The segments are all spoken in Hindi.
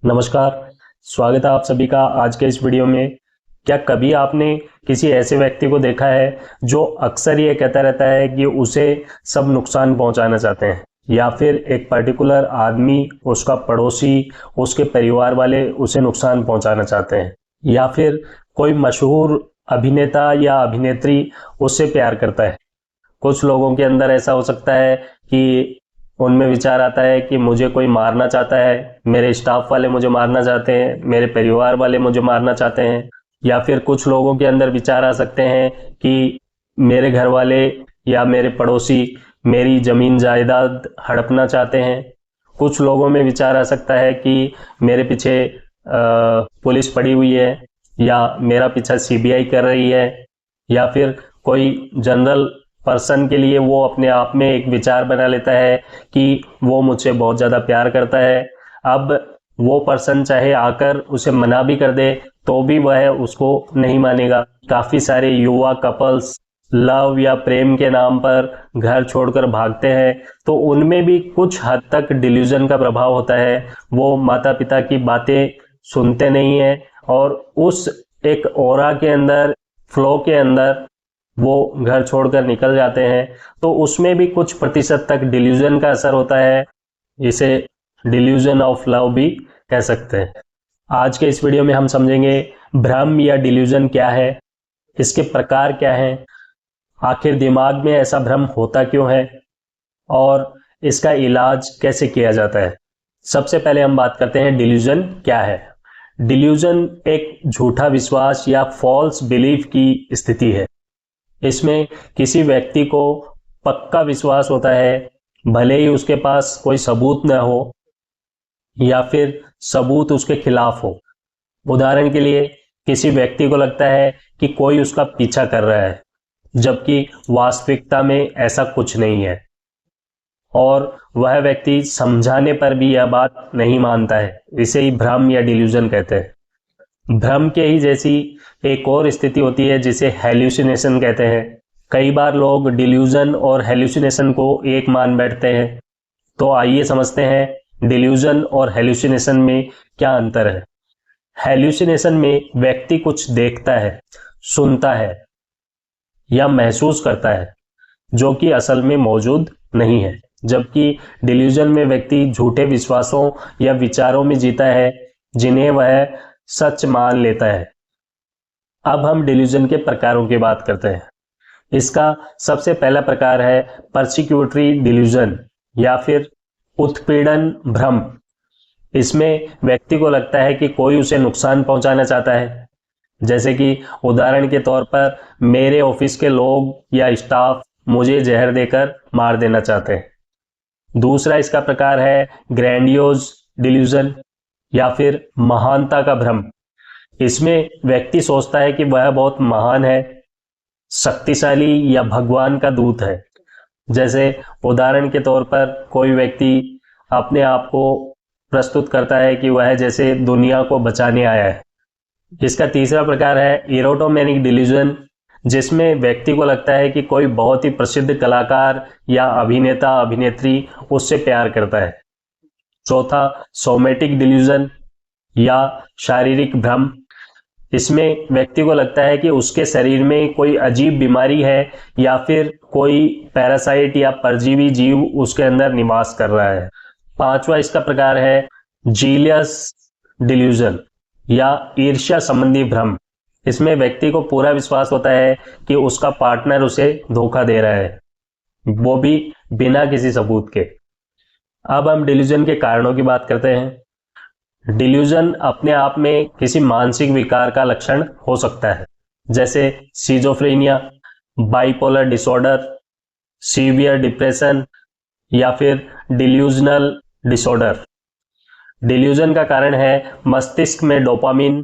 नमस्कार। स्वागत है आप सभी का आज के इस वीडियो में। क्या कभी आपने किसी ऐसे व्यक्ति को देखा है जो अक्सर ये कहता रहता है कि उसे सब नुकसान पहुंचाना चाहते हैं, या फिर एक पर्टिकुलर आदमी, उसका पड़ोसी, उसके परिवार वाले उसे नुकसान पहुंचाना चाहते हैं, या फिर कोई मशहूर अभिनेता या अभिनेत्री उससे प्यार करता है। कुछ लोगों के अंदर ऐसा हो सकता है कि उनमें विचार आता है कि मुझे कोई मारना चाहता है, मेरे स्टाफ वाले मुझे मारना चाहते हैं, मेरे परिवार वाले मुझे मारना चाहते हैं। या फिर कुछ लोगों के अंदर विचार आ सकते हैं कि मेरे घर वाले या मेरे पड़ोसी मेरी जमीन जायदाद हड़पना चाहते हैं। कुछ लोगों में विचार आ सकता है कि मेरे पीछे पुलिस पड़ी हुई है, या मेरा पीछा सीबीआई कर रही है, या फिर कोई जनरल पर्सन के लिए वो अपने आप में एक विचार बना लेता है कि वो मुझसे बहुत ज़्यादा प्यार करता है। अब वो पर्सन चाहे आकर उसे मना भी कर दे तो भी वह उसको नहीं मानेगा। काफ़ी सारे युवा कपल्स लव या प्रेम के नाम पर घर छोड़कर भागते हैं, तो उनमें भी कुछ हद तक डिल्यूजन का प्रभाव होता है। वो माता पिता की बातें सुनते नहीं हैं और उस एक ऑरा के अंदर, फ्लो के अंदर वो घर छोड़कर निकल जाते हैं। तो उसमें भी कुछ प्रतिशत तक डिल्यूजन का असर होता है। इसे डिल्यूजन ऑफ लव भी कह सकते हैं। आज के इस वीडियो में हम समझेंगे भ्रम या डिल्यूजन क्या है, इसके प्रकार क्या हैं, आखिर दिमाग में ऐसा भ्रम होता क्यों है, और इसका इलाज कैसे किया जाता है। सबसे पहले हम बात करते हैं डिल्यूजन क्या है। डिल्यूजन एक झूठा विश्वास या फॉल्स बिलीफ की स्थिति है। इसमें किसी व्यक्ति को पक्का विश्वास होता है, भले ही उसके पास कोई सबूत न हो या फिर सबूत उसके खिलाफ हो। उदाहरण के लिए, किसी व्यक्ति को लगता है कि कोई उसका पीछा कर रहा है, जबकि वास्तविकता में ऐसा कुछ नहीं है, और वह व्यक्ति समझाने पर भी यह बात नहीं मानता है। इसे ही भ्रम या डिल्यूजन कहते हैं। भ्रम के ही जैसी एक और स्थिति होती है जिसे हेल्यूसिनेशन कहते हैं। कई बार लोग डिल्यूजन और हेल्यूसिनेशन को एक मान बैठते हैं। तो आइए समझते हैं डिल्यूजन और हेल्यूसिनेशन में क्या अंतर है। हेल्यूसिनेशन में व्यक्ति कुछ देखता है, सुनता है या महसूस करता है जो कि असल में मौजूद नहीं है, जबकि डिल्यूजन में व्यक्ति झूठे विश्वासों या विचारों में जीता है जिन्हें वह सच मान लेता है। अब हम डिल्यूजन के प्रकारों की बात करते हैं। इसका सबसे पहला प्रकार है परसिक्यूटरी डिल्यूजन या फिर उत्पीड़न भ्रम। इसमें व्यक्ति को लगता है कि कोई उसे नुकसान पहुंचाना चाहता है, जैसे कि उदाहरण के तौर पर मेरे ऑफिस के लोग या स्टाफ मुझे जहर देकर मार देना चाहते हैं। दूसरा इसका प्रकार है ग्रैंडियोज डिल्यूजन या फिर महानता का भ्रम। इसमें व्यक्ति सोचता है कि वह बहुत महान है, शक्तिशाली या भगवान का दूत है। जैसे उदाहरण के तौर पर कोई व्यक्ति अपने आप को प्रस्तुत करता है कि वह जैसे दुनिया को बचाने आया है। इसका तीसरा प्रकार है इरोटोमेनिक डिल्यूजन, जिसमें व्यक्ति को लगता है कि कोई बहुत ही प्रसिद्ध कलाकार या अभिनेता अभिनेत्री उससे प्यार करता है। चौथा सोमेटिक डिल्यूजन या शारीरिक भ्रम। इसमें व्यक्ति को लगता है कि उसके शरीर में कोई अजीब बीमारी है या फिर कोई पैरासाइट या परजीवी जीव उसके अंदर निवास कर रहा है। पांचवा इसका प्रकार है जीलियस डिल्यूजन या ईर्ष्या संबंधी भ्रम। इसमें व्यक्ति को पूरा विश्वास होता है कि उसका पार्टनर उसे धोखा दे रहा है, वो भी बिना किसी सबूत के। अब हम डिल्यूजन के कारणों की बात करते हैं। डिल्यूजन अपने आप में किसी मानसिक विकार का लक्षण हो सकता है, जैसे schizophrenia, bipolar disorder, severe depression या फिर डिल्यूजनल डिसऑर्डर। डिल्यूजन का कारण है मस्तिष्क में डोपामिन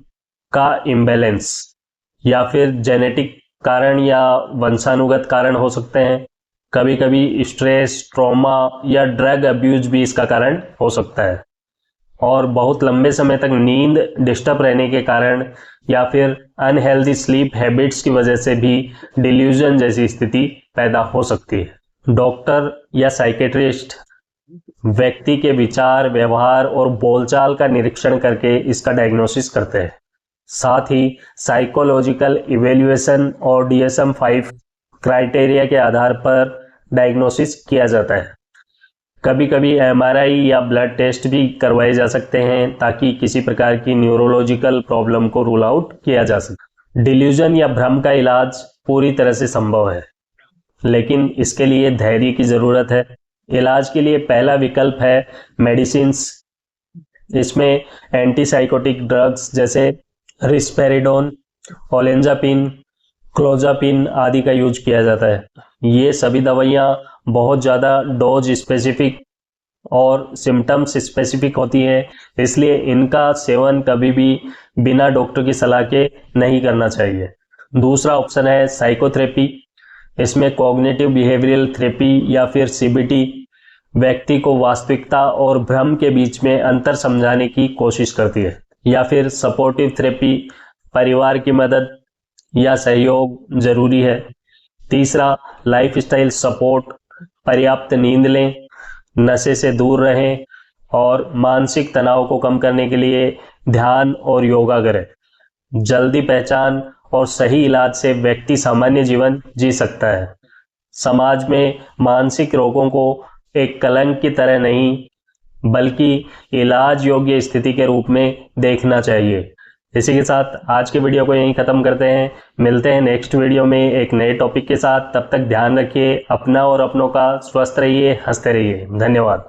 का इम्बैलेंस, या फिर जेनेटिक कारण या वंशानुगत कारण हो सकते हैं। कभी कभी स्ट्रेस, ट्रॉमा या ड्रग अब्यूज भी इसका कारण हो सकता है। और बहुत लंबे समय तक नींद डिस्टर्ब रहने के कारण या फिर अनहेल्दी स्लीप हैबिट्स की वजह से भी डिल्यूजन जैसी स्थिति पैदा हो सकती है। डॉक्टर या साइकेट्रिस्ट व्यक्ति के विचार, व्यवहार और बोलचाल का निरीक्षण करके इसका डायग्नोसिस करते हैं। साथ ही साइकोलॉजिकल इवेल्युएशन और DSM-5 क्राइटेरिया के आधार पर डायग्नोसिस किया जाता है। कभी कभी MRI या ब्लड टेस्ट भी करवाए जा सकते हैं ताकि किसी प्रकार की न्यूरोलॉजिकल प्रॉब्लम को रूल आउट किया जा सके। डिल्यूजन या भ्रम का इलाज पूरी तरह से संभव है, लेकिन इसके लिए धैर्य की जरूरत है। इलाज के लिए पहला विकल्प है मेडिसिन्स। इसमें एंटीसाइकोटिक ड्रग्स जैसे रिस्पेरिडोन, ओलेंजापिन, क्लोजापिन आदि का यूज किया जाता है। ये सभी दवाइयाँ बहुत ज़्यादा डोज स्पेसिफिक और सिम्टम्स स्पेसिफिक होती हैं, इसलिए इनका सेवन कभी भी बिना डॉक्टर की सलाह के नहीं करना चाहिए। दूसरा ऑप्शन है साइकोथेरेपी। इसमें कॉग्निटिव बिहेवियरल थेरेपी या फिर CBT व्यक्ति को वास्तविकता और भ्रम के बीच में अंतर समझाने की कोशिश करती है। या फिर सपोर्टिव थेरेपी, परिवार की मदद या सहयोग जरूरी है। तीसरा लाइफस्टाइल सपोर्ट, पर्याप्त नींद लें, नशे से दूर रहें और मानसिक तनाव को कम करने के लिए ध्यान और योगा करें। जल्दी पहचान और सही इलाज से व्यक्ति सामान्य जीवन जी सकता है। समाज में मानसिक रोगों को एक कलंक की तरह नहीं बल्कि इलाज योग्य स्थिति के रूप में देखना चाहिए। इसी के साथ आज के वीडियो को यहीं खत्म करते हैं। मिलते हैं नेक्स्ट वीडियो में एक नए टॉपिक के साथ। तब तक ध्यान रखिए अपना और अपनों का। स्वस्थ रहिए, हंसते रहिए। धन्यवाद।